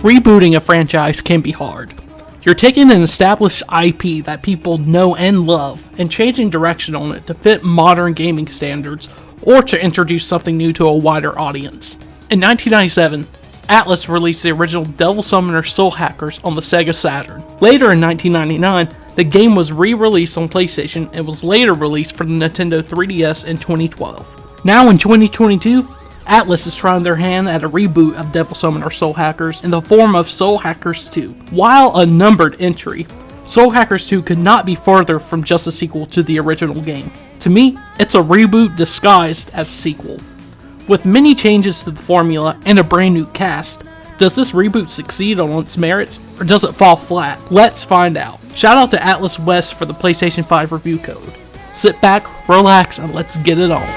Rebooting a franchise can be hard. You're taking an established IP that people know and love and changing direction on it to fit modern gaming standards or to introduce something new to a wider audience. In 1997, Atlus released the original Devil Summoner Soul Hackers on the Sega Saturn. Later in 1999, the game was re-released on PlayStation and was later released for the Nintendo 3DS in 2012. Now in 2022, Atlus is trying their hand at a reboot of Devil Summoner Soul Hackers in the form of Soul Hackers 2. While a numbered entry, Soul Hackers 2 could not be further from just a sequel to the original game. To me, it's a reboot disguised as a sequel. With many changes to the formula and a brand new cast, does this reboot succeed on its merits, or does it fall flat? Let's find out. Shout out to Atlus West for the PlayStation 5 review code. Sit back, relax, and let's get it on.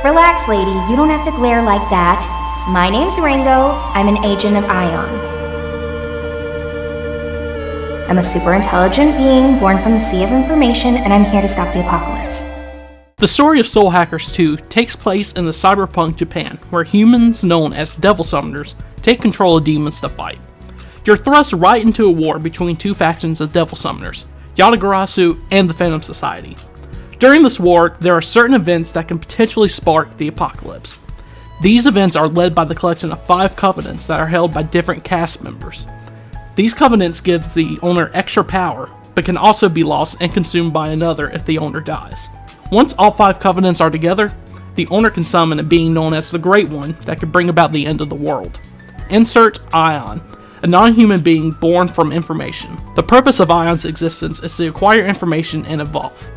Relax, lady, you don't have to glare like that. My name's Ringo, I'm an agent of Ion. I'm a super intelligent being born from the sea of information, and I'm here to stop the apocalypse. The story of Soul Hackers 2 takes place in the cyberpunk Japan, where humans known as Devil Summoners take control of demons to fight. You're thrust right into a war between two factions of Devil Summoners, Yatagarasu and the Phantom Society. During this war, there are certain events that can potentially spark the apocalypse. These events are led by the collection of 5 covenants that are held by different cast members. These covenants give the owner extra power, but can also be lost and consumed by another if the owner dies. Once all 5 covenants are together, the owner can summon a being known as the Great One that could bring about the end of the world. Insert Ion, a non-human being born from information. The purpose of Ion's existence is to acquire information and evolve.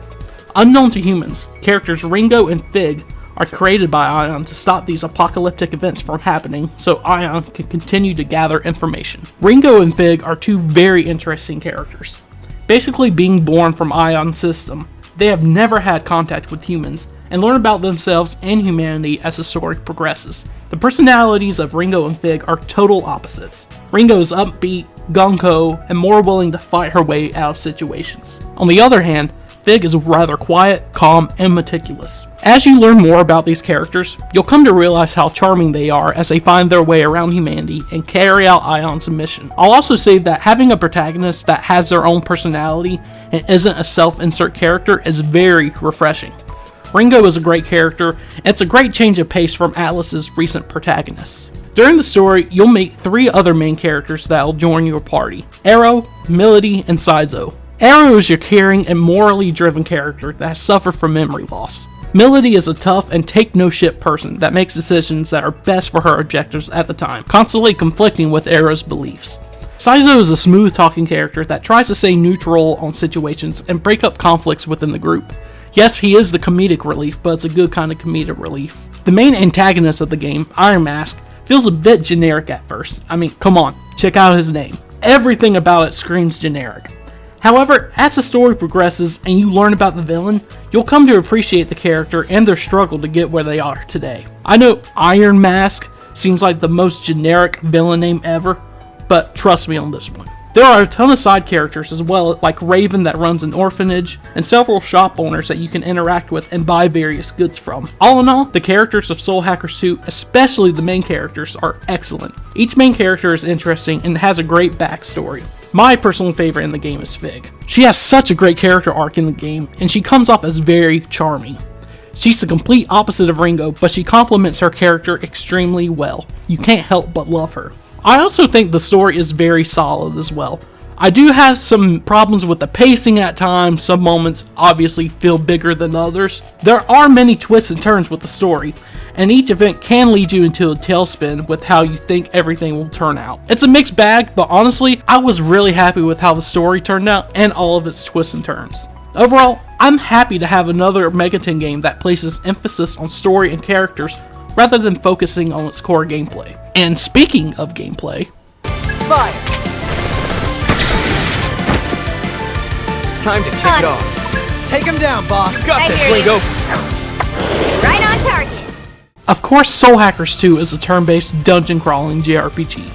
Unknown to humans, characters Ringo and Fig are created by Ion to stop these apocalyptic events from happening so Ion can continue to gather information. Ringo and Fig are 2 very interesting characters. Basically being born from Ion's system, they have never had contact with humans and learn about themselves and humanity as the story progresses. The personalities of Ringo and Fig are total opposites. Ringo is upbeat, gung-ho, and more willing to fight her way out of situations. On the other hand, Fig is rather quiet, calm, and meticulous. As you learn more about these characters, you'll come to realize how charming they are as they find their way around humanity and carry out Ion's mission. I'll also say that having a protagonist that has their own personality and isn't a self-insert character is very refreshing. Ringo is a great character, and it's a great change of pace from Atlus's recent protagonists. During the story, you'll meet 3 other main characters that will join your party: Arrow, Melody, and Saizo. Arrow is your caring and morally driven character that has suffered from memory loss. Melody is a tough and take-no-shit person that makes decisions that are best for her objectives at the time, constantly conflicting with Arrow's beliefs. Saizo is a smooth-talking character that tries to stay neutral on situations and break up conflicts within the group. Yes, he is the comedic relief, but it's a good kind of comedic relief. The main antagonist of the game, Iron Mask, feels a bit generic at first. I mean, come on, check out his name. Everything about it screams generic. However, as the story progresses and you learn about the villain, you'll come to appreciate the character and their struggle to get where they are today. I know Iron Mask seems like the most generic villain name ever, but trust me on this one. There are a ton of side characters as well, like Raven that runs an orphanage, and several shop owners that you can interact with and buy various goods from. All in all, the characters of Soul Hackers 2, especially the main characters, are excellent. Each main character is interesting and has a great backstory. My personal favorite in the game is Fig. She has such a great character arc in the game, and she comes off as very charming. She's the complete opposite of Ringo, but she complements her character extremely well. You can't help but love her. I also think the story is very solid as well. I do have some problems with the pacing at times. Some moments obviously feel bigger than others. There are many twists and turns with the story, and each event can lead you into a tailspin with how you think everything will turn out. It's a mixed bag, but honestly, I was really happy with how the story turned out and all of its twists and turns. Overall, I'm happy to have another Megaton game that places emphasis on story and characters rather than focusing on its core gameplay. And speaking of gameplay, fire! Time to kick it off. Take him down, boss. Got this, Ringo. Right on target. Of course, Soul Hackers 2 is a turn-based dungeon-crawling JRPG.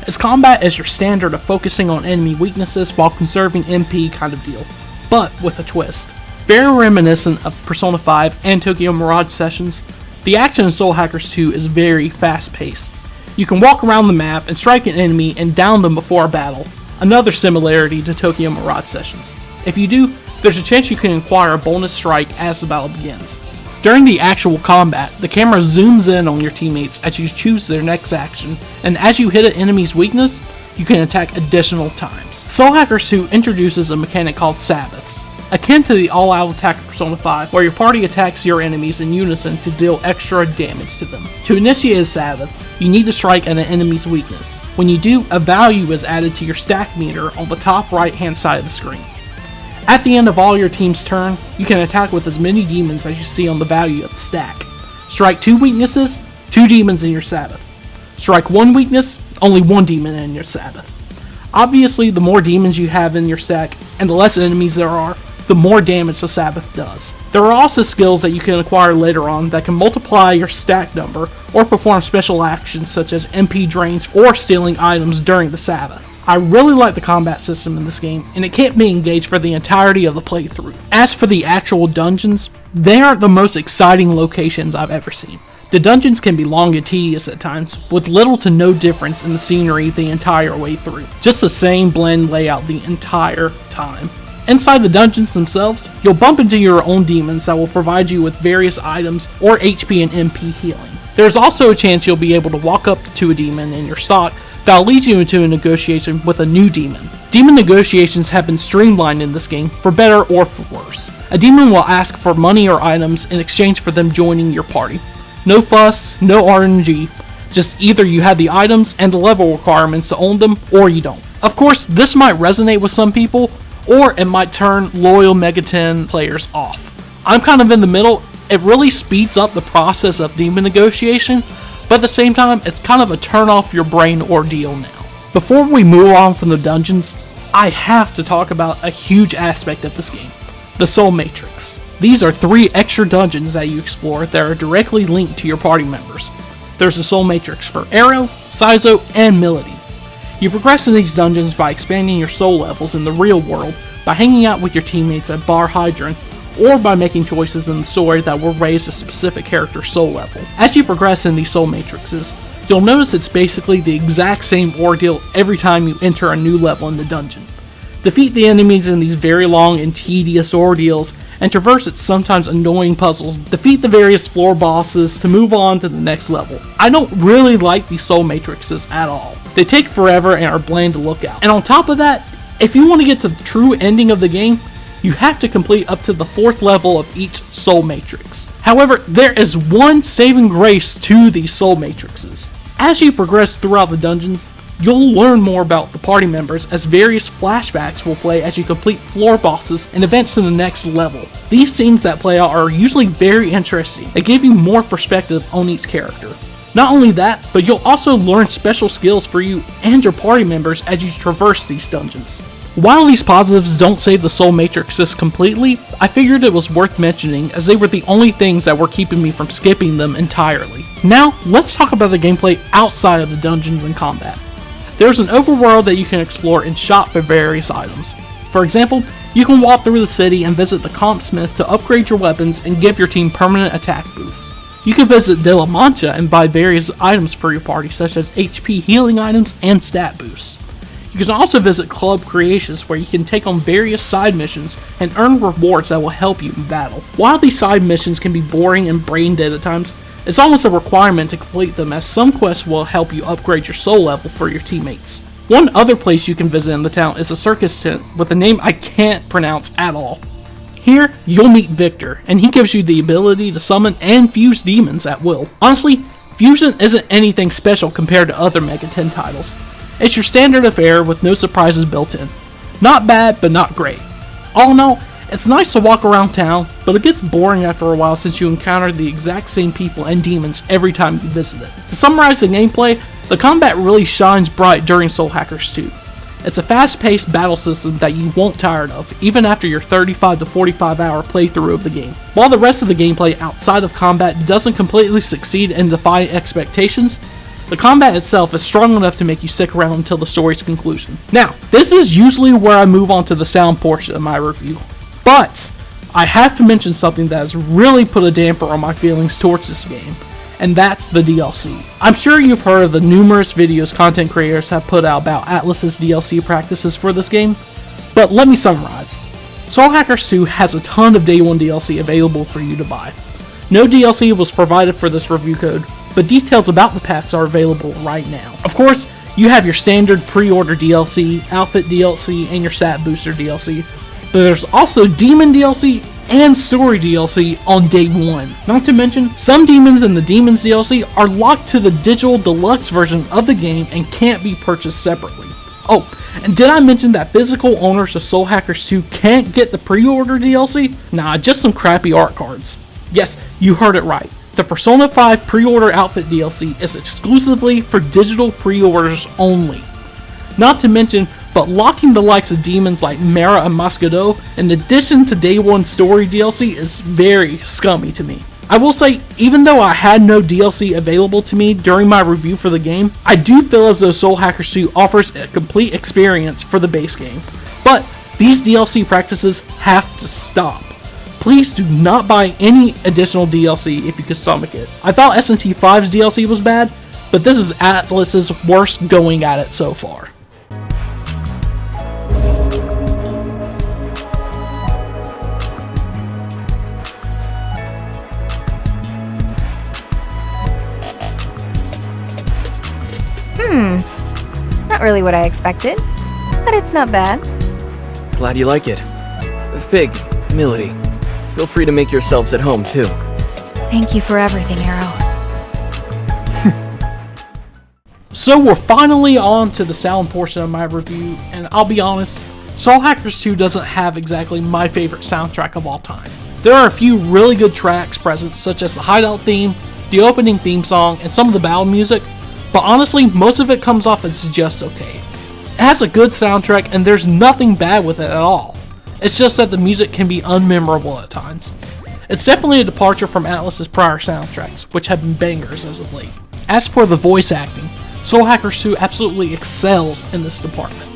Its combat is your standard of focusing on enemy weaknesses while conserving MP kind of deal, but with a twist. Very reminiscent of Persona 5 and Tokyo Mirage Sessions, The action in Soul Hackers 2 is very fast-paced. You can walk around the map and strike an enemy and down them before a battle, another similarity to Tokyo Mirage Sessions. If you do, there's a chance you can acquire a bonus strike as the battle begins. During the actual combat, the camera zooms in on your teammates as you choose their next action, and as you hit an enemy's weakness, you can attack additional times. Soul Hackers 2 introduces a mechanic called Sabbaths, akin to the all-out attack of Persona 5, where your party attacks your enemies in unison to deal extra damage to them. To initiate a Sabbath, you need to strike at an enemy's weakness. When you do, a value is added to your stack meter on the top right-hand side of the screen. At the end of all your team's turn, you can attack with as many demons as you see on the value of the stack. Strike 2 weaknesses, 2 demons in your Sabbath. Strike 1 weakness, only 1 demon in your Sabbath. Obviously, the more demons you have in your stack, and the less enemies there are, the more damage the Sabbath does. There are also skills that you can acquire later on that can multiply your stack number, or perform special actions such as MP drains or stealing items during the Sabbath. I really like the combat system in this game, and it kept me engaged for the entirety of the playthrough. As for the actual dungeons, they aren't the most exciting locations I've ever seen. The dungeons can be long and tedious at times, with little to no difference in the scenery the entire way through. Just the same bland layout the entire time. Inside the dungeons themselves, you'll bump into your own demons that will provide you with various items or HP and MP healing. There's also a chance you'll be able to walk up to a demon in your stock that'll lead you into a negotiation with a new demon. Demon negotiations have been streamlined in this game, for better or for worse. A demon will ask for money or items in exchange for them joining your party. No fuss, no RNG, just either you have the items and the level requirements to own them, or you don't. Of course, this might resonate with some people, or it might turn loyal Mega 10 players off. I'm kind of in the middle. It really speeds up the process of demon negotiation, but at the same time, it's kind of a turn off your brain ordeal now. Before we move on from the dungeons, I have to talk about a huge aspect of this game, the Soul Matrix. These are 3 extra dungeons that you explore that are directly linked to your party members. There's the Soul Matrix for Arrow, Saizo, and Melody. You progress in these dungeons by expanding your soul levels in the real world, by hanging out with your teammates at Bar Hydrant, or by making choices in the story that will raise a specific character's soul level. As you progress in these soul matrices, you'll notice it's basically the exact same ordeal every time you enter a new level in the dungeon. Defeat the enemies in these very long and tedious ordeals, and traverse its sometimes annoying puzzles. Defeat the various floor bosses to move on to the next level. I don't really like these soul matrices at all. They take forever and are bland to look at. And on top of that, if you want to get to the true ending of the game, you have to complete up to the 4th level of each soul matrix. However, there is one saving grace to these soul matrices. As you progress throughout the dungeons, you'll learn more about the party members as various flashbacks will play as you complete floor bosses and events to the next level. These scenes that play out are usually very interesting. They give you more perspective on each character. Not only that, but you'll also learn special skills for you and your party members as you traverse these dungeons. While these positives don't save the soul matrices completely, I figured it was worth mentioning as they were the only things that were keeping me from skipping them entirely. Now, let's talk about the gameplay outside of the dungeons and combat. There's an overworld that you can explore and shop for various items. For example, you can walk through the city and visit the Compsmith to upgrade your weapons and give your team permanent attack boosts. You can visit De La Mancha and buy various items for your party, such as HP healing items and stat boosts. You can also visit Club Creations, where you can take on various side missions and earn rewards that will help you in battle. While these side missions can be boring and brain dead at times, it's almost a requirement to complete them, as some quests will help you upgrade your soul level for your teammates. One other place you can visit in the town is a circus tent with a name I can't pronounce at all. Here, you'll meet Victor, and he gives you the ability to summon and fuse demons at will. Honestly, fusion isn't anything special compared to other Mega 10 titles. It's your standard affair with no surprises built in. Not bad, but not great. All in all, it's nice to walk around town, but it gets boring after a while since you encounter the exact same people and demons every time you visit it. To summarize the gameplay, the combat really shines bright during Soul Hackers 2. It's a fast-paced battle system that you won't tire of, even after your 35 to 45 hour playthrough of the game. While the rest of the gameplay outside of combat doesn't completely succeed and defy expectations, the combat itself is strong enough to make you stick around until the story's conclusion. Now, this is usually where I move on to the sound portion of my review, but I have to mention something that has really put a damper on my feelings towards this game, and that's the DLC. I'm sure you've heard of the numerous videos content creators have put out about Atlus's DLC practices for this game, but let me summarize. Soul Hackers 2 has a ton of Day 1 DLC available for you to buy. No DLC was provided for this review code, but details about the packs are available right now. Of course, you have your standard pre-order DLC, outfit DLC, and your SAT booster DLC, but there's also Demon DLC and Story DLC on Day 1. Not to mention, some demons in the Demons DLC are locked to the digital deluxe version of the game and can't be purchased separately. Oh, and did I mention that physical owners of Soul Hackers 2 can't get the pre-order DLC? Nah, just some crappy art cards. Yes, you heard it right. The Persona 5 pre-order outfit DLC is exclusively for digital pre-orders only. Not to mention, but locking the likes of demons like Mara and Moscato in addition to Day 1 Story DLC is very scummy to me. I will say, even though I had no DLC available to me during my review for the game, I do feel as though Soul Hackers 2 offers a complete experience for the base game. But these DLC practices have to stop. Please do not buy any additional DLC if you can stomach it. I thought SMT5's DLC was bad, but this is Atlus's worst going at it so far. Not really what I expected, but it's not bad. Glad you like it. Fig, Milady, feel free to make yourselves at home, too. Thank you for everything, Arrow. So we're finally on to the sound portion of my review, and I'll be honest, Soul Hackers 2 doesn't have exactly my favorite soundtrack of all time. There are a few really good tracks present, such as the Hideout theme, the opening theme song, and some of the battle music, but honestly, most of it comes off as just okay. It has a good soundtrack, and there's nothing bad with it at all. It's just that the music can be unmemorable at times. It's definitely a departure from Atlus's prior soundtracks, which have been bangers as of late. As for the voice acting, Soul Hackers 2 absolutely excels in this department.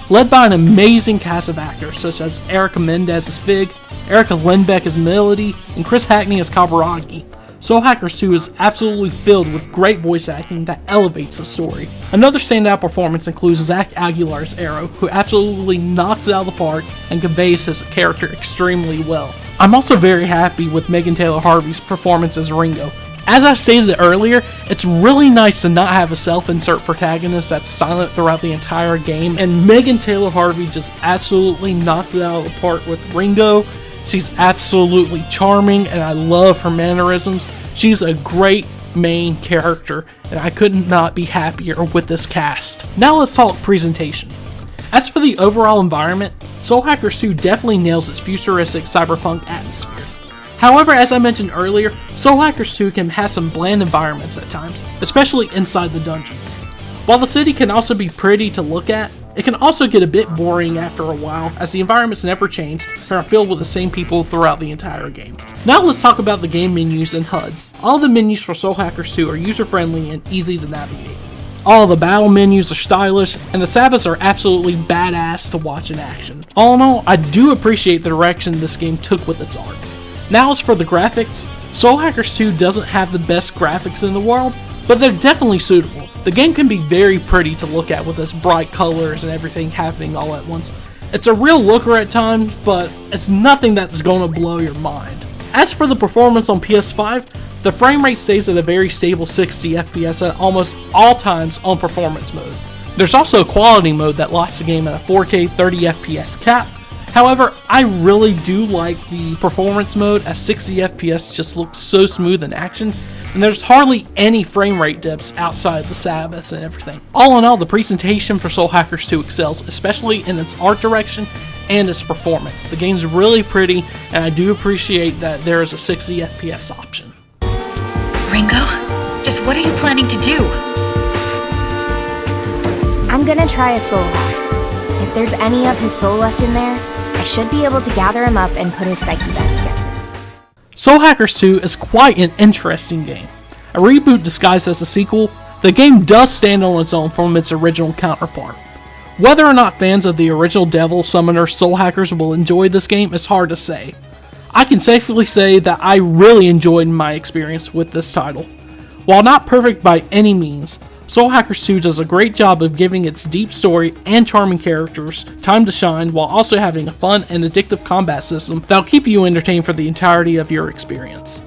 Led by an amazing cast of actors such as Erica Mendez as Fig, Erica Lindbeck as Melody, and Chris Hackney as Kaburagi, Soul Hackers 2 is absolutely filled with great voice acting that elevates the story. Another standout performance includes Zach Aguilar's Arrow, who absolutely knocks it out of the park and conveys his character extremely well. I'm also very happy with Megan Taylor Harvey's performance as Ringo. As I stated earlier, it's really nice to not have a self-insert protagonist that's silent throughout the entire game, and Megan Taylor Harvey just absolutely knocks it out of the park with Ringo. She's absolutely charming, and I love her mannerisms. She's a great main character, and I could not be happier with this cast. Now let's talk presentation. As for the overall environment, Soul Hackers 2 definitely nails its futuristic cyberpunk atmosphere. However, as I mentioned earlier, Soul Hackers 2 can have some bland environments at times, especially inside the dungeons. While the city can also be pretty to look at, it can also get a bit boring after a while, as the environments never change and are filled with the same people throughout the entire game. Now let's talk about the game menus and HUDs. All the menus for Soul Hackers 2 are user-friendly and easy to navigate. All the battle menus are stylish, and the Sabbaths are absolutely badass to watch in action. All in all, I do appreciate the direction this game took with its art. Now as for the graphics, Soul Hackers 2 doesn't have the best graphics in the world, but they're definitely suitable. The game can be very pretty to look at with its bright colors and everything happening all at once. It's a real looker at times, but it's nothing that's going to blow your mind. As for the performance on PS5, the frame rate stays at a very stable 60 FPS at almost all times on performance mode. There's also a quality mode that locks the game at a 4K 30 FPS cap. However, I really do like the performance mode, as 60 FPS just looks so smooth in action, and there's hardly any frame rate dips outside the Sabbaths and everything. All in all, the presentation for Soul Hackers 2 excels, especially in its art direction and its performance. The game's really pretty, and I do appreciate that there is a 60 FPS option. Ringo, just what are you planning to do? I'm gonna try a soul hack. If there's any of his soul left in there, I should be able to gather him up and put his psyche back together. Soul Hackers 2 is quite an interesting game. A reboot disguised as a sequel, the game does stand on its own from its original counterpart. Whether or not fans of the original Devil Summoner Soul Hackers will enjoy this game is hard to say. I can safely say that I really enjoyed my experience with this title. While not perfect by any means, Soul Hackers 2 does a great job of giving its deep story and charming characters time to shine while also having a fun and addictive combat system that'll keep you entertained for the entirety of your experience.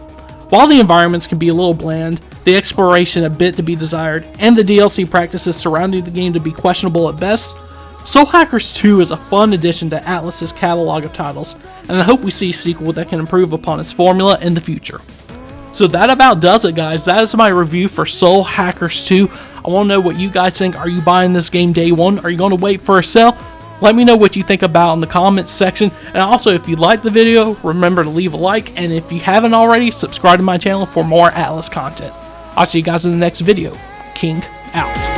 While the environments can be a little bland, the exploration a bit to be desired, and the DLC practices surrounding the game to be questionable at best, Soul Hackers 2 is a fun addition to Atlus's catalog of titles, and I hope we see a sequel that can improve upon its formula in the future. So that about does it, guys. That is my review for Soul Hackers 2. I want to know what you guys think. Are you buying this game day one? Are you going to wait for a sale? Let me know what you think about in the comments section. And also, if you liked the video, remember to leave a like. And if you haven't already, subscribe to my channel for more Atlus content. I'll see you guys in the next video. King out.